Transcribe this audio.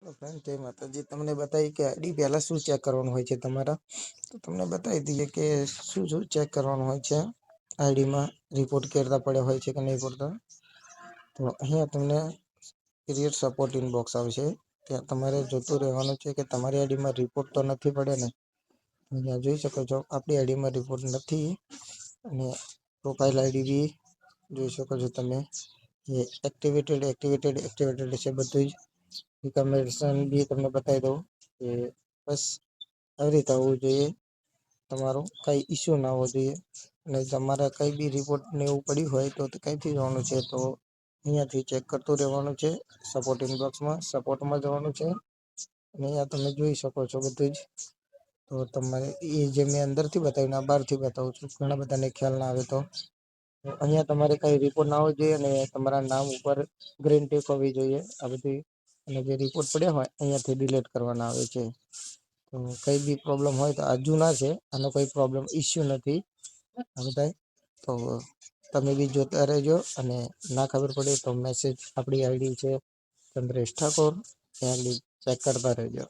Friend જય માતાજી, તમને બતાવી કે આઈડી પહેલા શું ચેક કરવાનું હોય છે તમારા. તો તમને બતાવી દઈએ કે શું શું ચેક કરવાનું હોય છે આઈડીમાં. રિપોર્ટ કરતા પડ્યા હોય છે કે નહીં પડતા. તો અહીંયા તમને ક્રિએટ સપોર્ટ ઇનબોક્સ આવશે. ત્યાં તમારે જોતું રહેવાનું છે કે તમારી આઈડીમાં રિપોર્ટ તો નથી પડે ને. અહીંયા જોઈ શકો છો આપણી આઈડીમાં રિપોર્ટ નથી. અને પ્રોફાઇલ આઈડી બી જોઈ શકો છો તમે. એ એક્ટિવેટેડ છે બધું જ. ઇન્ફોર્મેશન બી તમને બતાવી દઉં કે બસ આવી રીતે હોવું જોઈએ. તમારું કઈ ઈસ્યુ ના હોવો જોઈએ. અને તમારે કઈ બી રિપોર્ટ ને એવું પડ્યું હોય તો કઈથી જવાનું છે તો અહીંયાથી ચેક કરતું રહેવાનું છે. સપોર્ટ ઇનબોક્સમાં સપોર્ટમાં જવાનું છે. અને અહીંયા તમે જોઈ શકો છો બધું જ. તો તમારે એ જે મેં અંદરથી બતાવ્યું બહારથી બતાવું છું. ઘણા બધાને ખ્યાલ ના આવે તો અહીંયા તમારે કઈ રિપોર્ટ ના હોવો જોઈએ. અને તમારા નામ ઉપર ગ્રીન ટીક હોવી જોઈએ. આ બધી અને જે રિપોર્ટ પડ્યા હોય અહીંયાથી ડિલીટ કરવાના આવે છે. તો કઈ બી પ્રોબ્લેમ હોય તો આ જૂના છે. આનો કોઈ પ્રોબ્લેમ ઈસ્યુ નથી આ બધા. તો તમે બી જોતા રહેજો. અને ના ખબર પડે તો મેસેજ આપણી આઈડી છે ચંદ્રેશ ઠાકોર, ત્યાં આગળ ચેક કરતા રહેજો.